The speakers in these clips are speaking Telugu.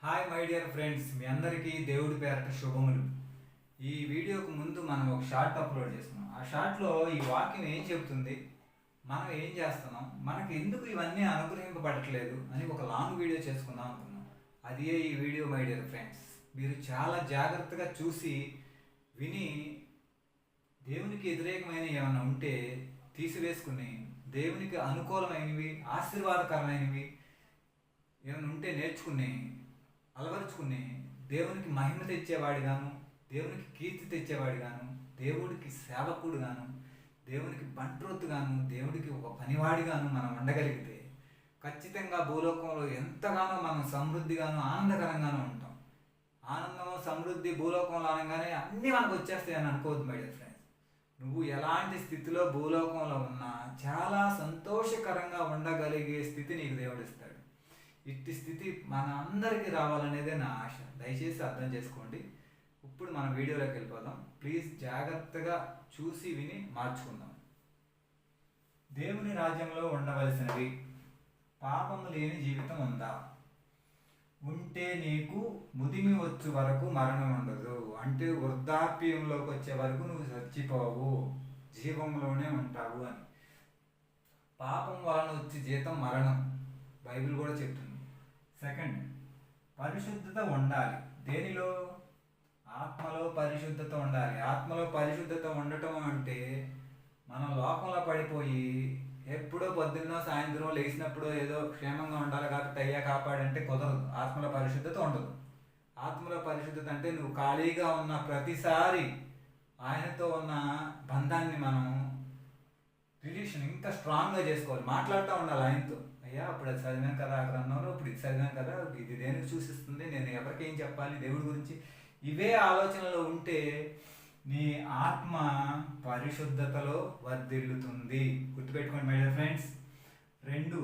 హాయ్ మై డియర్ ఫ్రెండ్స్, మీ అందరికీ దేవుడి పేరట శుభములు. ఈ వీడియోకు ముందు మనం ఒక షార్ట్ అప్లోడ్ చేస్తున్నాం. ఆ షార్ట్లో ఈ వాక్యం ఏం చెబుతుంది, మనం ఏం చేస్తున్నాం, మనకి ఎందుకు ఇవన్నీ అనుగ్రహింపబడట్లేదు అని ఒక లాంగ్ వీడియో చేసుకుందాం అనుకున్నాం. అదే ఈ వీడియో మై డియర్ ఫ్రెండ్స్. మీరు చాలా జాగ్రత్తగా చూసి విని దేవునికి వ్యతిరేకమైన ఏమైనా ఉంటే తీసివేసుకుని దేవునికి అనుకూలమైనవి ఆశీర్వాదకరమైనవి ఏమైనా ఉంటే నేర్చుకుని అలవరుచుకుని దేవునికి మహిమ తెచ్చేవాడిగాను, దేవునికి కీర్తి తెచ్చేవాడిగాను, దేవుడికి సేవకుడుగాను, దేవునికి బంట్రోత్తుగాను, దేవుడికి ఒక పనివాడిగాను మనం ఉండగలిగితే ఖచ్చితంగా భూలోకంలో ఎంతగానో మనం సమృద్ధిగాను ఆనందకరంగానూ ఉంటాం. ఆనందము సమృద్ధి భూలోకంలో అనగానే అన్నీ మనకు వచ్చేస్తాయి అని అనుకోవద్దు మై డియర్ ఫ్రెండ్స్. నువ్వు ఎలాంటి స్థితిలో భూలోకంలో ఉన్నా చాలా సంతోషకరంగా ఉండగలిగే స్థితి నీకు దేవుడిస్తాడు. ఇట్టి స్థితి మన అందరికీ రావాలనేదే నా ఆశ. దయచేసి అర్థం చేసుకోండి. ఇప్పుడు మన వీడియోలోకి వెళ్ళిపోదాం. ప్లీజ్ జాగ్రత్తగా చూసి విని మార్చుకుందాం. దేవుని రాజ్యంలో ఉండవలసినవి. పాపము లేని జీవితం ఉందా? ఉంటే నీకు ముదిమి వచ్చు వరకు మరణం ఉండదు. అంటే వృద్ధాప్యంలోకి వచ్చే వరకు నువ్వు చచ్చిపోవు, జీవంలోనే ఉంటావు అని. పాపం వలన వచ్చే జీతం మరణం, బైబిల్ కూడా చెప్తుంది. సెకండ్, పరిశుద్ధత ఉండాలి. దేనిలో? ఆత్మలో పరిశుద్ధత ఉండాలి. ఆత్మలో పరిశుద్ధత ఉండటం అంటే మనం లోకంలో పడిపోయి ఎప్పుడో పొద్దున్నో సాయంత్రం లేచినప్పుడు ఏదో క్షేమంగా ఉండాలి కాబట్టి అయ్యా కాపాడంటే కుదరదు. ఆత్మలో పరిశుద్ధత ఉండదు. ఆత్మలో పరిశుద్ధత అంటే నువ్వు ఖాళీగా ఉన్న ప్రతిసారి ఆయనతో ఉన్న బంధాన్ని మనం రిలేషన్ ఇంకా స్ట్రాంగ్గా చేసుకోవాలి. మాట్లాడుతూ ఉండాలి ఆయనతో. అయ్యా అప్పుడు అది చదివాను కదా, అక్కడ అన్నాను, ఇప్పుడు ఇది చదివాను కదా, ఇది దేనికి సూచిస్తుంది, నేను ఎవరికి ఏం చెప్పాలి దేవుడి గురించి, ఇవే ఆలోచనలో ఉంటే నీ ఆత్మ పరిశుద్ధతలో వర్ధిల్లుతుంది. గుర్తుపెట్టుకోండి మై డియర్ ఫ్రెండ్స్. రెండు,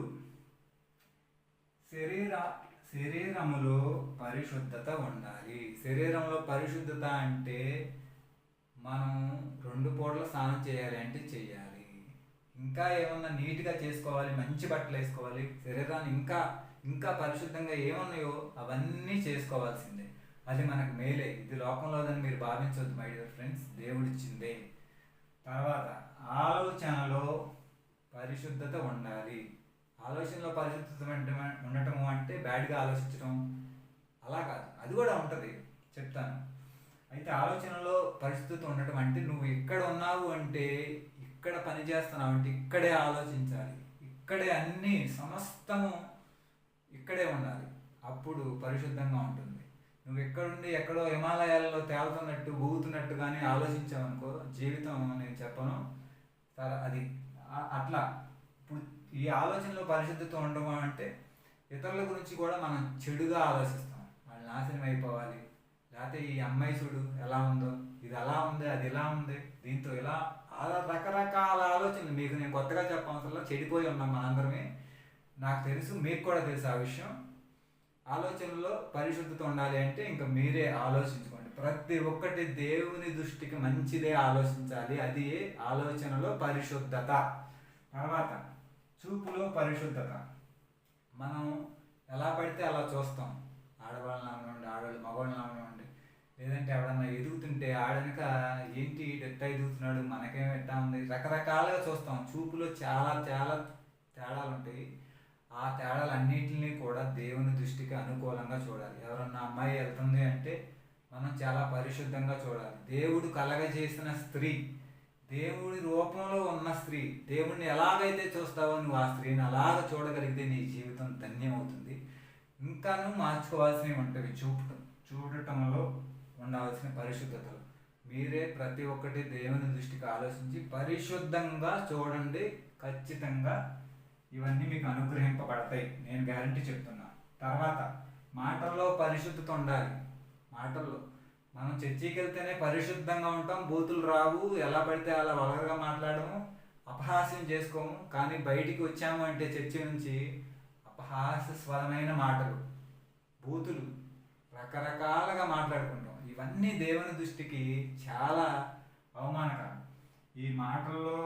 శరీరములో పరిశుద్ధత ఉండాలి. శరీరంలో పరిశుద్ధత అంటే మనం 2 పూటల స్నానం చేయాలి అంటే చెయ్యాలి. ఇంకా ఏమన్నా నీట్గా చేసుకోవాలి, మంచి బట్టలు వేసుకోవాలి, శరీరాన్ని ఇంకా ఇంకా పరిశుద్ధంగా ఏమున్నాయో అవన్నీ చేసుకోవాల్సిందే. అది మనకు మేలే. ఇది లోకంలోదని మీరు భావించవద్దు మై డియర్ ఫ్రెండ్స్, దేవుడిచ్చిందే. తర్వాత ఆలోచనలో పరిశుద్ధత ఉండాలి. ఆలోచనలో పరిశుద్ధత ఉండటము అంటే బ్యాడ్గా ఆలోచించడం అలా కాదు, అది కూడా ఉంటుంది, చెప్తాను. అయితే ఆలోచనలో పరిశుద్ధత ఉండటం అంటే నువ్వు ఇక్కడ ఉన్నావు అంటే, ఇక్కడ పని చేస్తున్నావు అంటే ఇక్కడే ఆలోచించాలి, ఇక్కడే అన్నీ సమస్తము ఇక్కడే ఉండాలి. అప్పుడు పరిశుద్ధంగా ఉంటుంది. నువ్వు ఎక్కడుండి ఎక్కడో హిమాలయాల్లో తేలుతున్నట్టు ఊగుతున్నట్టు కానీ ఆలోచించావనుకో, జీవితం నేను చెప్పను అది అట్లా. ఇప్పుడు ఈ ఆలోచనలో పరిశుద్ధత ఉండడం అంటే ఇతరుల గురించి కూడా మనం చెడుగా ఆలోచిస్తాం. వాళ్ళు నాశనం అయిపోవాలి, లేకపోతే ఈ అమ్మాయి చూడు ఎలా ఉందో, ఇది అలా ఉంది, అది ఇలా ఉంది, దీంతో ఇలా అలా రకరకాల ఆలోచనలు. మీకు నేను కొత్తగా చెప్పవసరంలో చెడిపోయి ఉన్నాం మనందరమే, నాకు తెలుసు, మీకు కూడా తెలుసు ఆ విషయం. ఆలోచనలో పరిశుద్ధత ఉండాలి అంటే ఇంకా మీరే ఆలోచించుకోండి. ప్రతి ఒక్కటి దేవుని దృష్టికి మంచిదే ఆలోచించాలి. అది ఆలోచనలో పరిశుద్ధత. తర్వాత చూపులో పరిశుద్ధత. మనం ఎలా పడితే అలా చూస్తాం. ఆడవాళ్ళని అవనివ్వండి, ఆడవాళ్ళు మగవాళ్ళని అవనివ్వండి, లేదంటే ఎవడన్నా ఎదుగుతుంటే ఆడనక ఏంటి ఎట్టా ఎదుగుతున్నాడు, మనకేం ఎట్టా ఉంది, రకరకాలుగా చూస్తాం. చూపులో చాలా చాలా తేడాలు ఉంటాయి. ఆ తేడాలన్నింటినీ కూడా దేవుని దృష్టికి అనుకూలంగా చూడాలి. ఎవరన్నా అమ్మాయి వెళ్తుంది అంటే మనం చాలా పరిశుద్ధంగా చూడాలి. దేవుడు కలగజేసిన స్త్రీ, దేవుడి రూపంలో ఉన్న స్త్రీ, దేవుడిని ఎలాగైతే చూస్తావో నువ్వు ఆ స్త్రీని అలాగ చూడగలిగితే నీ జీవితం ధన్యమవుతుంది. ఇంకాను మార్చుకోవాల్సినవి ఉంటుంది. చూడటంలో ఉండవలసిన పరిశుద్ధతలు. మీరే ప్రతి ఒక్కటి దేవుని దృష్టికి ఆలోచించి పరిశుద్ధంగా చూడండి. ఖచ్చితంగా ఇవన్నీ మీకు అనుగ్రహింపబడతాయి, నేను గ్యారంటీ చెప్తున్నా. తర్వాత మాటల్లో పరిశుద్ధత ఉండాలి. మాటల్లో మనం చర్చికి వెళ్తేనే పరిశుద్ధంగా ఉంటాం, బూతులు రావు, ఎలా పడితే అలా వలగగా మాట్లాడము, అపహాస్యం చేసుకోము. కానీ బయటికి వచ్చాము అంటే చర్చి నుంచి అపహాస్యస్వరమైన మాటలు, బూతులు, రకరకాలుగా మాట్లాడుకుంటాం. ఇవన్నీ దేవుని దృష్టికి చాలా అవమానకరం. ఈ మాటల్లో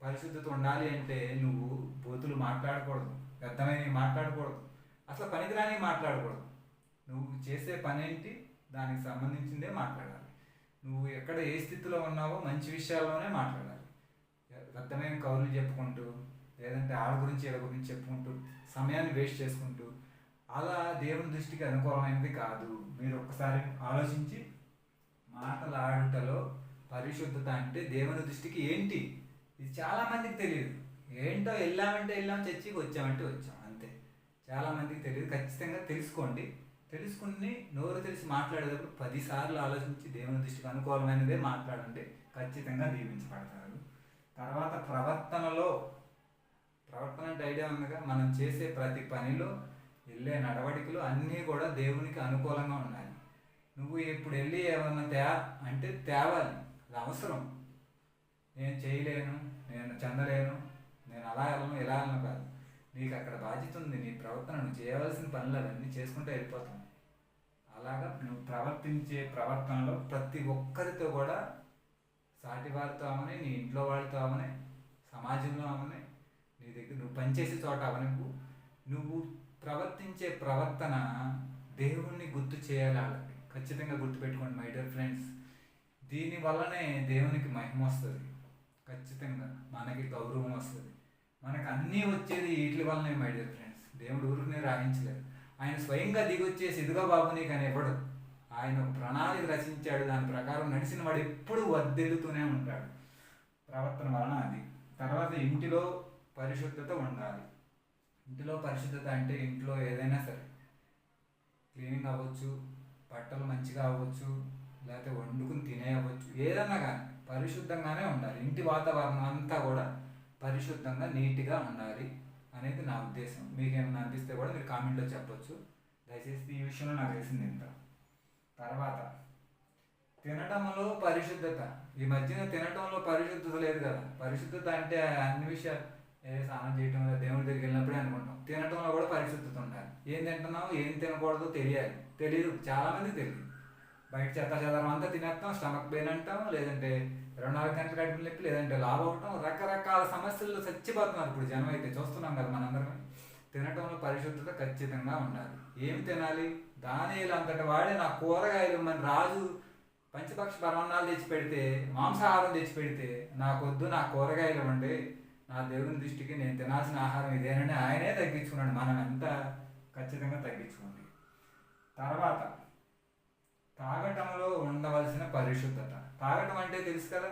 పరిశుద్ధత ఉండాలి అంటే నువ్వు బూతులు మాట్లాడకూడదు, వ్యర్థమైనవి మాట్లాడకూడదు, అసలు పనికిరాని మాట్లాడకూడదు. నువ్వు చేసే పని ఏంటి, దానికి సంబంధించిందే మాట్లాడాలి. నువ్వు ఎక్కడ ఏ స్థితిలో ఉన్నావో మంచి విషయాల్లోనే మాట్లాడాలి. వ్యర్థమైన కౌరులు చెప్పుకుంటూ, లేదంటే ఆడ గురించి వీళ్ళ గురించి చెప్పుకుంటూ సమయాన్ని వేస్ట్ చేసుకుంటూ అలా దేవుని దృష్టికి అనుకూలమైనది కాదు. మీరు ఒక్కసారి ఆలోచించి, మాటలాడుటలో పరిశుద్ధత అంటే దేవుని దృష్టికి ఏంటి, ఇది చాలామందికి తెలియదు. ఏంటో వెళ్ళామంటే వెళ్ళాం, చర్చికి వచ్చామంటే వచ్చాం, అంతే. చాలామందికి తెలియదు. ఖచ్చితంగా తెలుసుకోండి. తెలుసుకుని నోరు తెలిసి మాట్లాడేటప్పుడు 10 సార్లు ఆలోచించి దేవుని దృష్టికి అనుకూలమైనదే మాట్లాడండి, ఖచ్చితంగా దీవించబడతారు. తర్వాత ప్రవర్తన అంటే ఐడియా ఉందిగా, మనం చేసే ప్రతి పనిలో వెళ్ళే నడవడికలు అన్నీ కూడా దేవునికి అనుకూలంగా ఉండాలి. నువ్వు ఇప్పుడు వెళ్ళి ఏమన్నా అంటే తేవాలి, అది అవసరం. నేను చేయలేను, నేను చెందలేను, నేను అలా వెళ్ళను ఇలా వెళ్ళను కాదు. నీకు అక్కడ బాధ్యత ఉంది. నీ ప్రవర్తన, నువ్వు చేయవలసిన పనులు అవన్నీ చేసుకుంటూ వెళ్ళిపోతాం. అలాగా నువ్వు ప్రవర్తించే ప్రవర్తనలో ప్రతి ఒక్కరితో కూడా, సాటి వారితో అవని, నీ ఇంట్లో వాళ్ళతో అవని, సమాజంలో అవని, నీ దగ్గర నువ్వు పనిచేసే చోట అవని, నువ్వు ప్రవర్తించే ప్రవర్తన దేవుణ్ణి గుర్తు చేయాలి. వాళ్ళకి ఖచ్చితంగా గుర్తుపెట్టుకోండి మై డియర్ ఫ్రెండ్స్. దీనివల్లనే దేవునికి మహిమ వస్తుంది, ఖచ్చితంగా మనకి గౌరవం వస్తుంది. మనకు అన్నీ వచ్చేది వీటి వల్లనే మై డియర్ ఫ్రెండ్స్. దేవుడు ఊరికనే రాయించలేదు. ఆయన స్వయంగా దిగొచ్చేసి ఇదిగో బాబు నీకు అని ఇవ్వడు. ఆయన ఒక ప్రణాళిక రచించాడు, దాని ప్రకారం నడిచిన వాడు ఎప్పుడు వర్ధిల్లుతూనే ఉంటాడు. ప్రవర్తన వలన అది. తర్వాత ఇంటిలో పరిశుద్ధత ఉండాలి. ఇంటిలో పరిశుద్ధత అంటే ఇంట్లో ఏదైనా సరే, క్లీనింగ్ అవ్వచ్చు, బట్టలు మంచిగా అవ్వచ్చు, లేకపోతే వండుకుని తినే అవ్వచ్చు, ఏదన్నా కానీ పరిశుద్ధంగానే ఉండాలి. ఇంటి వాతావరణం అంతా కూడా పరిశుద్ధంగా నీట్గా ఉండాలి అనేది నా ఉద్దేశం. మీకేమైనా అనిపిస్తే కూడా మీరు కామెంట్లో చెప్పొచ్చు. దయచేసి ఈ విషయంలో నాకు తెలిసింది ఇంత. తర్వాత తినటంలో పరిశుద్ధత. ఈ మధ్యన తినటంలో పరిశుద్ధత లేదు కదా. పరిశుద్ధత అంటే అన్ని విషయాలు, స్నానం చేయటం, దేవుడి దగ్గరికి వెళ్ళినప్పుడే అనుకుంటాం. తినటంలో కూడా పరిశుద్ధత ఉండాలి. ఏం తింటున్నావు, ఏం తినకూడదో తెలియదు. చాలామంది తెలియదు. బయట చెదారం అంతా తినేస్తాం, స్టమక్ పెయిన్ అంటాం, లేదంటే 24 గంటల కడుపు నొప్పి, లేదంటే లావ్ అవటం, రకరకాల సమస్యల్లో చచ్చిపోతున్నారు ఇప్పుడు జనం. అయితే చూస్తున్నాం కదా మనందరం. తినటంలో పరిశుద్ధత ఖచ్చితంగా ఉండాలి. ఏమి తినాలి? దానియేలు అంతటి వాడే నా కూరగాయలు మన రాజు పంచపక్ష పరమాన్నాలు తెచ్చి పెడితే, మాంసాహారం తెచ్చి పెడితే, నాకొద్దు, నా కూరగాయలు ఇవ్వండి, నా దేవుని దృష్టికి నేను తినాల్సిన ఆహారం ఇదేనని ఆయనే తగ్గించుకున్నాడు. మనం ఎంత ఖచ్చితంగా తగ్గించుకోండి. తర్వాత తాగటంలో ఉండవలసిన పరిశుద్ధత. తాగటం అంటే తెలుసు కదా,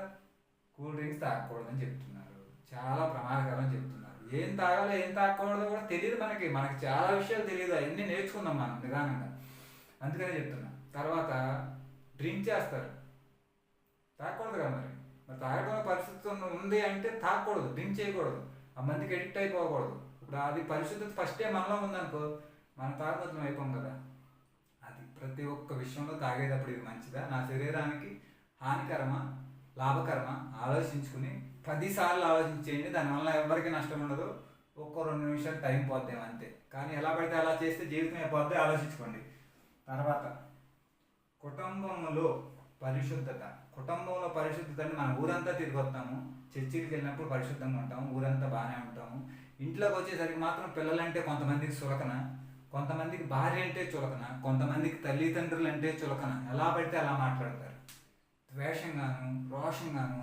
కూల్ డ్రింక్స్ తాగకూడదని చెప్తున్నారు, చాలా ప్రమాదకరం చెప్తున్నారు. ఏం తాగాలో ఏం తాగకూడదో కూడా తెలియదు మనకి చాలా విషయాలు తెలియదు. అవన్నీ నేర్చుకుందాం మనం నిదానంగా, అందుకనే చెప్తున్నా. తర్వాత డ్రింక్ చేస్తారు, తాగకూడదు కదా. మరి తాగడంలో పరిస్థితి ఉంది అంటే తాగకూడదు, డ్రింక్ చేయకూడదు, ఆ మందికి ఎడిక్ట్ అయిపోకూడదు. ఇప్పుడు అది పరిశుద్ధత ఫస్టే మనలో ఉందనుకో, మనం తాగబోతులం అయిపోం కదా. అది ప్రతి ఒక్క విషయంలో తాగేటప్పుడు ఇది మంచిదా, నా శరీరానికి హానికరమా, లాభకరమా ఆలోచించుకుని 10 సార్లు ఆలోచించేయండి. దానివల్ల ఎవరికి నష్టం ఉండదు. 1-2 నిమిషాలు టైం పోద్దాం అంతే. కానీ ఎలా పడితే అలా చేస్తే జీవితం అయిపోద్ది, ఆలోచించుకోండి. తర్వాత కుటుంబంలో పరిశుద్ధత. కుటుంబంలో పరిశుద్ధత అంటే మన ఊరంతా తిరిగి వస్తాము, చర్చికి వెళ్ళినప్పుడు పరిశుద్ధంగా ఉంటాము, ఊరంతా బాగానే ఉంటాము. ఇంట్లోకి వచ్చేసరికి మాత్రం పిల్లలంటే కొంతమందికి చులకన, కొంతమందికి భార్య అంటే చులకన, కొంతమందికి తల్లిదండ్రులు అంటే చులకన. ఎలా పడితే అలా మాట్లాడతారు, ద్వేషంగాను, రోషంగాను,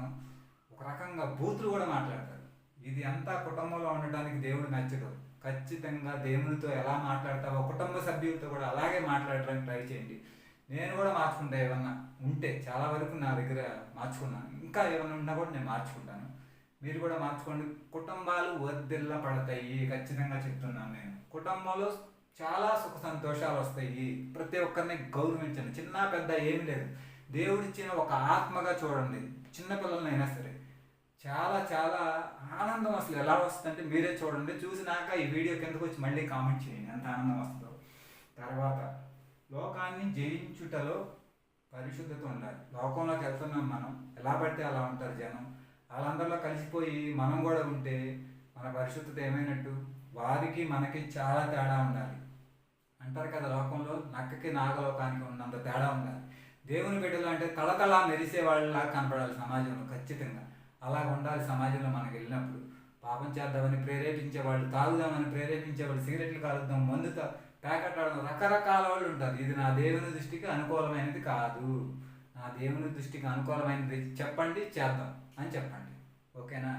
ఒక రకంగా బూతులు కూడా మాట్లాడతారు. ఇది అంతా కుటుంబంలో ఉండడానికి దేవుడు నచ్చదు. ఖచ్చితంగా దేవునితో ఎలా మాట్లాడతావో కుటుంబ సభ్యులతో కూడా అలాగే మాట్లాడడానికి ట్రై చేయండి. నేను కూడా మార్చుకుంటా, ఏమన్నా ఉంటే. చాలా వరకు నా దగ్గర మార్చుకున్నాను, ఇంకా ఏమన్నా ఉన్నా కూడా నేను మార్చుకుంటాను. మీరు కూడా మార్చుకోండి. కుటుంబాలు వర్ధిల్ల పడతాయి, ఖచ్చితంగా చెప్తున్నాను నేను. కుటుంబంలో చాలా సుఖ సంతోషాలు వస్తాయి. ప్రతి ఒక్కరిని గౌరవించండి, చిన్న పెద్ద ఏమీ లేదు. దేవుడిచ్చిన ఒక ఆత్మగా చూడండి. చిన్నపిల్లలనైనా సరే చాలా చాలా ఆనందం అసలు ఎలా వస్తుందంటే మీరే చూడండి. చూసినాక ఈ వీడియో కిందకు వచ్చి మళ్ళీ కామెంట్ చేయండి, ఎంత ఆనందం వస్తుందో. తర్వాత లోకాన్ని జయించుటలో పరిశుద్ధత ఉండాలి. లోకంలోకి వెళ్తున్నాం మనం, ఎలా పడితే అలా ఉంటారు జనం. వాళ్ళందరిలో కలిసిపోయి మనం కూడా ఉంటే మన పరిశుద్ధత ఏమైనట్టు? వారికి మనకి చాలా తేడా ఉండాలి. అంటారు కదా, లోకంలో నక్కకి నాగలోకానికి ఉన్నంత తేడా ఉండాలి. దేవుని బిడ్డలు అంటే తళతళ మెరిసే వాళ్ళలా కనపడాలి సమాజంలో, ఖచ్చితంగా అలా ఉండాలి. సమాజంలో మనకు వెళ్ళినప్పుడు పాపం చేద్దామని ప్రేరేపించేవాళ్ళు, తాగుదామని ప్రేరేపించేవాళ్ళు, సిగరెట్లు కాలుద్దాం, పేకట్టాడడం రకరకాల వాళ్ళు ఉంటారు. ఇది నా దేవుని దృష్టికి అనుకూలమైనది కాదు, నా దేవుని దృష్టికి అనుకూలమైనది చెప్పండి చేద్దాం అని చెప్పండి. ఓకేనా?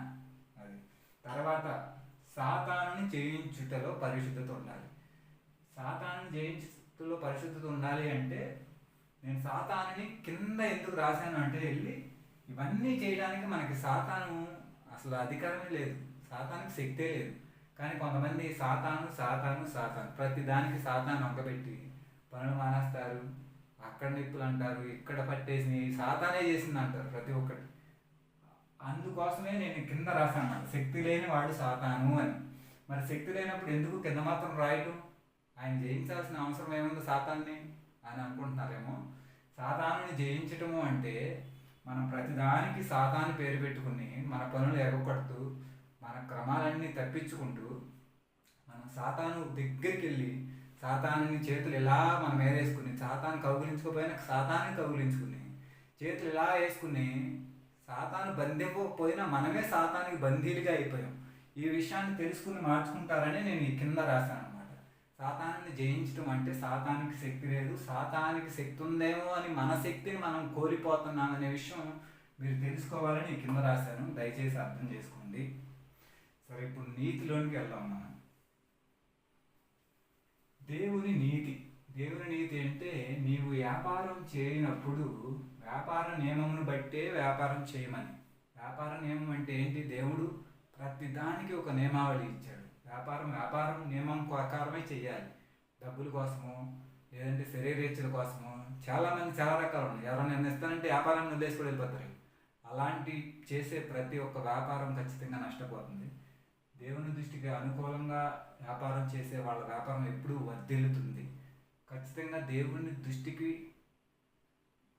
అది తర్వాత సాతానుని జయించుటలో పరిశుద్ధత ఉండాలి. సాతానుని జయించుటలో పరిశుద్ధత ఉండాలి అంటే నేను సాతానుని కింద ఎందుకు రాశాను అంటే వెళ్ళి ఇవన్నీ చేయడానికి మనకి సాతాను అసలు అధికారమే లేదు, సాతానికి శక్తే లేదు. కానీ కొంతమంది సాతాను సాతాను సాతాను ప్రతి దానికి సాతాను వంకబెట్టి పనులు మానేస్తారు. అక్కడ నిప్పులు అంటారు, ఇక్కడ పట్టేసి సాతానే చేసింది అంటారు ప్రతి ఒక్కటి. అందుకోసమే నేను కింద రాశాను అన్నమాట, శక్తి లేని వాడు సాతాను అని. మరి శక్తి లేనప్పుడు ఎందుకు కింద మాత్రం రాయటం? ఆయన జయించాల్సిన అవసరం ఏముంది సాతాన్ని అని అనుకుంటున్నారేమో. సాతానుని జయించటము అంటే మనం ప్రతిదానికి సాతాను పేరు పెట్టుకుని మన పనులు ఎగకొడుతూ మన క్రమాలన్నీ తప్పించుకుంటూ మనం సాతాను దగ్గరికి వెళ్ళి సాతానుని చేతులు ఇలా మనం మీద వేసుకుని, సాతాను కౌగిలించుకోపోయినా సాతాన్ని కౌగిలించుకుని చేతులు ఇలా వేసుకుని సాతాను బంధింపకపోయినా మనమే సాతానికి బందీలుగా అయిపోయాం. ఈ విషయాన్ని తెలుసుకుని మార్చుకుంటారని నేను ఈ కింద రాశాను అనమాట. సాతానుని జయించడం అంటే సాతానికి శక్తి లేదు, సాతానికి శక్తి ఉందేమో అని మన శక్తిని మనం కోల్పోతున్నాం అనే విషయం మీరు తెలుసుకోవాలని ఈ కింద రాశాను. దయచేసి అర్థం చేసుకోండి. సరే, ఇప్పుడు నీతిలోనికి వెళ్దాం మనం. దేవుని నీతి. దేవుని నీతి అంటే నీవు వ్యాపారం చేయనప్పుడు వ్యాపార నియమమును బట్టే వ్యాపారం చేయమని. వ్యాపార నియమం అంటే ఏంటి? దేవుడు ప్రతి దానికి ఒక నియమావళి ఇచ్చాడు. వ్యాపారం నియమం ప్రకారమే చేయాలి. డబ్బుల కోసము లేదంటే శరీరేచ్ఛల కోసము చాలామంది చాలా రకాలు ఉన్నాయి. ఎవరైనా నిర్ణయిస్తానంటే వ్యాపారాన్ని వదిలేసుకొని వెళ్ళిపోతారు. అలాంటి చేసే ప్రతి ఒక్క వ్యాపారం ఖచ్చితంగా నష్టపోతుంది. దేవుని దృష్టికి అనుకూలంగా వ్యాపారం చేసే వాళ్ళ వ్యాపారం ఎప్పుడూ వర్ధిల్లుతుంది. ఖచ్చితంగా దేవుని దృష్టికి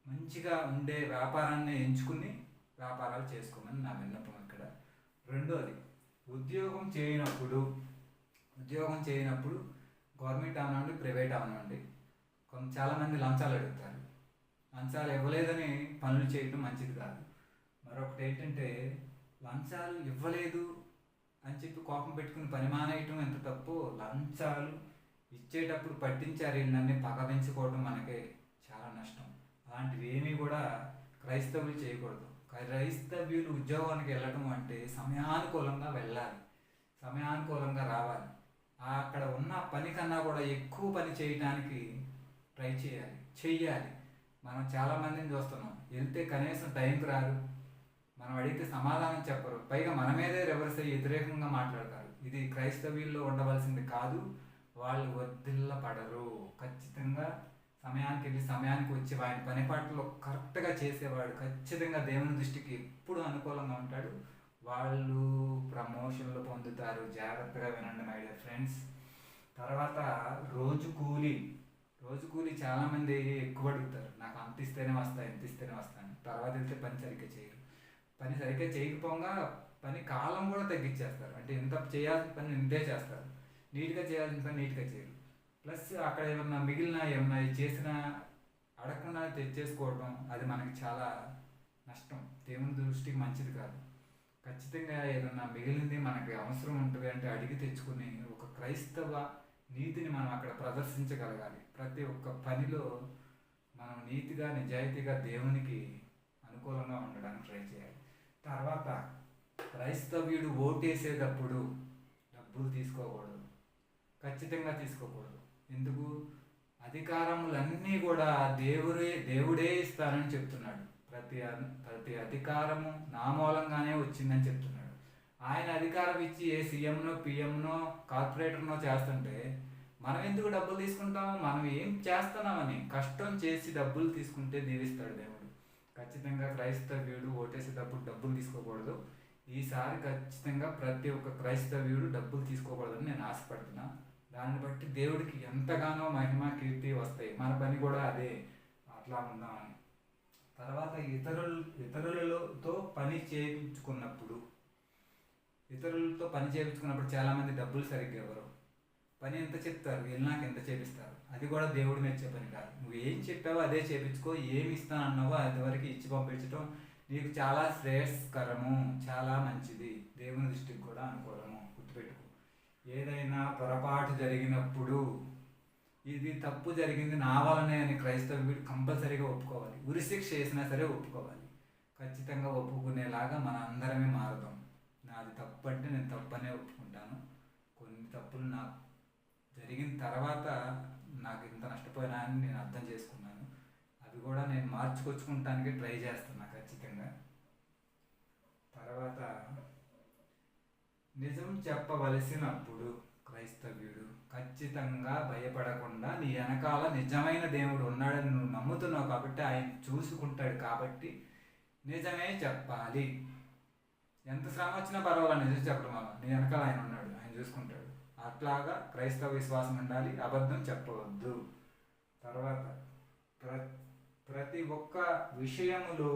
మంచిగా ఉండే వ్యాపారాన్ని ఎంచుకుని వ్యాపారాలు చేసుకోమని నా విన్నపం. ఇక్కడ రెండోది, ఉద్యోగం చేయనప్పుడు గవర్నమెంట్ అవనండి ప్రైవేట్ అవనండి చాలామంది లంచాలు అడుగుతారు. లంచాలు ఇవ్వలేదని పనులు చేయడం మంచిది కాదు. మరొకటి ఏంటంటే లంచాలు ఇవ్వలేదు అని చెప్పి కోపం పెట్టుకుని పని మానేయటం ఎంత తప్పు. లంచాలు ఇచ్చేటప్పుడు పట్టించారు వీళ్ళని పగ పెంచుకోవడం మనకే చాలా నష్టం. అలాంటివి ఏమీ కూడా క్రైస్తవులు చేయకూడదు. క్రైస్తవ్యులు ఉద్యోగానికి వెళ్ళటం అంటే సమయానుకూలంగా వెళ్ళాలి, సమయానుకూలంగా రావాలి. అక్కడ ఉన్న పని కన్నా కూడా ఎక్కువ పని చేయడానికి ట్రై చెయ్యాలి. మనం చాలామందిని చూస్తున్నాం, వెళ్తే కనీసం టైంకి రారు, మనం అడిగితే సమాధానం చెప్పరు, పైగా మన మీదే రివర్స్ అయ్యి వ్యతిరేకంగా మాట్లాడతారు. ఇది క్రైస్తవ్యుల్లో ఉండవలసింది కాదు. వాళ్ళు వర్ధిల్ల పడరు. ఖచ్చితంగా సమయానికి వెళ్ళి సమయానికి వచ్చి ఆయన పని పాటలో కరెక్ట్గా చేసేవాడు ఖచ్చితంగా దేవుని దృష్టికి ఎప్పుడు అనుకూలంగా ఉంటాడు. వాళ్ళు ప్రమోషన్లు పొందుతారు. జాగ్రత్తగా వినండి మై డియర్ ఫ్రెండ్స్. తర్వాత రోజు కూలి చాలామంది ఎక్కువ అడుగుతారు. నాకు అంత ఇస్తేనే వస్తాను, ఇంత ఇస్తేనే వస్తాను. తర్వాత వెళ్తే పని సరిగ్గా చేయరు. పని సరిగ్గా చేయకపోగా పని కాలం కూడా తగ్గించేస్తారు. అంటే ఇంత చేయాల్సిన పని ఇంతే చేస్తారు, నీట్గా చేయాల్సిన పని నీట్గా చేయరు. ప్లస్ అక్కడ ఏమన్నా చేసిన అడగకుండా తెచ్చేసుకోవడం అది మనకి చాలా నష్టం. దేవుని దృష్టికి మంచిది కాదు. ఖచ్చితంగా ఏదన్నా మిగిలింది మనకి అవసరం ఉంటుంది అంటే అడిగి తెచ్చుకుని ఒక క్రైస్తవ నీతిని మనం అక్కడ ప్రదర్శించగలగాలి. ప్రతి ఒక్క పనిలో మనం నీతిగా నిజాయితీగా దేవునికి అనుకూలంగా ఉండడానికి ట్రై చేయాలి. తర్వాత క్రైస్తవ్యుడు ఓటేసేటప్పుడు డబ్బులు తీసుకోకూడదు, ఖచ్చితంగా తీసుకోకూడదు. ఎందుకు? అధికారములన్నీ కూడా దేవుడే ఇస్తారని చెప్తున్నాడు. ప్రతి అధికారము నా మూలంగానే వచ్చిందని చెప్తున్నాడు. ఆయన అధికారం ఇచ్చి ఏ సీఎంనో పిఎంనో కార్పొరేటర్నో చేస్తుంటే మనం ఎందుకు డబ్బులు తీసుకుంటాము? మనం ఏం చేస్తున్నామని కష్టం చేసి డబ్బులు తీసుకుంటే దీవిస్తాడు దేవుడు. ఖచ్చితంగా క్రైస్తవ్యుడు ఓటేసేటప్పుడు డబ్బులు తీసుకోకూడదు. ఈసారి ఖచ్చితంగా ప్రతి ఒక్క క్రైస్తవ్యుడు డబ్బులు తీసుకోకూడదని నేను ఆశపడుతున్నా. దాన్ని బట్టి దేవుడికి ఎంతగానో మహిమ కీర్తి వస్తాయి. మన పని కూడా అదే, అట్లా ఉందామని. తర్వాత ఇతరులతో పని చేయించుకున్నప్పుడు చాలామంది డబ్బులు సరిగ్గా ఇవ్వరు. పని ఎంత చెప్తారు, వెళ్ళినాక ఎంత చేపిస్తారు. అది కూడా దేవుడు మెచ్చే పని కాదు. నువ్వు ఏం చెప్పావో అదే చేపించుకో, ఏమి ఇస్తానన్నావో అది వరకు ఇచ్చి పంపించడం నీకు చాలా శ్రేయస్కరము, చాలా మంచిది, దేవుని దృష్టికి కూడా అనుకూలము. గుర్తుపెట్టుకో. ఏదైనా పొరపాటు జరిగినప్పుడు ఇది తప్పు జరిగింది నా వల్లనే అని క్రైస్తవుడు కంపల్సరీగా ఒప్పుకోవాలి. ఉరిశిక్ష చేసినా సరే ఒప్పుకోవాలి. ఖచ్చితంగా ఒప్పుకునేలాగా మన అందరమే మారుదాం. నాది తప్పు అంటే నేను తప్పనే ఒప్పుకుంటాను. కొన్ని తప్పులు నాకు జరిగిన తర్వాత నాకు ఇంత నష్టపోయినా అని నేను అర్థం చేసుకున్నాను. అవి కూడా నేను మార్చుకొచ్చుకుంటానికి ట్రై చేస్తున్నా ఖచ్చితంగా. తర్వాత నిజం చెప్పవలసినప్పుడు క్రైస్తవ్యుడు ఖచ్చితంగా భయపడకుండా నీ వెనకాల నిజమైన దేవుడు ఉన్నాడని నువ్వు నమ్ముతున్నావు కాబట్టి ఆయన చూసుకుంటాడు కాబట్టి నిజమే చెప్పాలి. ఎంత శ్రమ వచ్చినా పర్వాలేదు, నిజం చెప్పడం వల్ల నీ వెనకాల ఆయన ఉన్నాడు, ఆయన చూసుకుంటాడు. అట్లాగా క్రైస్తవ విశ్వాసం ఉండాలి, అబద్ధం చెప్పవద్దు. తర్వాత ప్రతి ఒక్క విషయములో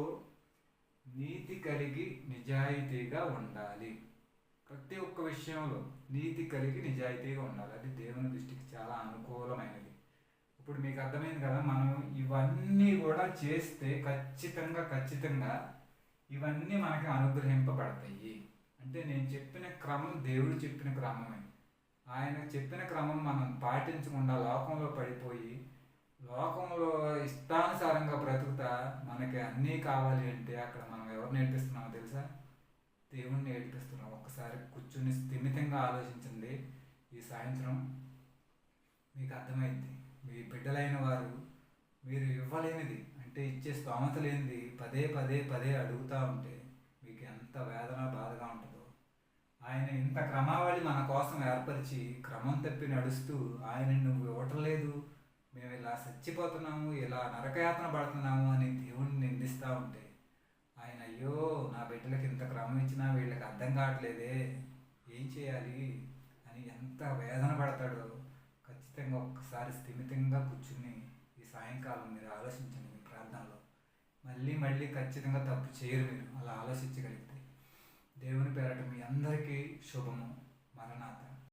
నీతి కలిగి నిజాయితీగా ఉండాలి. ప్రతి ఒక్క విషయంలో నీతి కలిగి నిజాయితీగా ఉండాలి. అది దేవుని దృష్టికి చాలా అనుకూలమైనది. ఇప్పుడు మీకు అర్థమైంది కదా, మనం ఇవన్నీ కూడా చేస్తే ఖచ్చితంగా ఇవన్నీ మనకి అనుగ్రహింపబడతాయి. అంటే నేను చెప్పిన క్రమం దేవుడు చెప్పిన క్రమమే. ఆయన చెప్పిన క్రమం మనం పాటించకుండా లోకంలో పడిపోయి లోకంలో ఇష్టానుసారంగా బ్రతుకుతా మనకి అన్నీ కావాలి అంటే అక్కడ మనం ఎవరు నేర్పిస్తున్నామో తెలుసా? దేవుణ్ణి నేర్పిస్తున్నాం. ఒకసారి కూర్చుని స్థిమితంగా ఆలోచించండి. ఈ సాయంత్రం మీకు అర్థమైంది. మీ బిడ్డలైన వారు మీరు ఇవ్వలేనిది అంటే ఇచ్చే స్తోమత లేనిది పదే అడుగుతూ ఉంటే మీకు ఎంత వేదన బాధగా ఉంటుందో. ఆయన ఇంత క్రమావళి మన కోసం ఏర్పరిచి క్రమం తప్పి నడుస్తూ ఆయన నువ్వు ఇవ్వటలేదు, మేము ఇలా చచ్చిపోతున్నాము, ఇలా నరకయాతన పడుతున్నాము అని దేవుణ్ణి నిందిస్తూ ఉంటే ఆయన అయ్యో నా బిడ్డలకి ఇంత క్రమం ఇచ్చినా వీళ్ళకి అర్థం కావట్లేదే, ఏం చేయాలి అని ఎంత వేదన పడతాడో. ఖచ్చితంగా ఒక్కసారి స్థిమితంగా కూర్చుని ఈ సాయంకాలం మీరు ఆలోచించండి. మీ ప్రార్థనలో మళ్ళీ ఖచ్చితంగా తప్పు చేయరు. మీరు అలా ఆలోచించగలిగితే దేవుని పేరట మీ అందరికీ శుభము. మరణాత.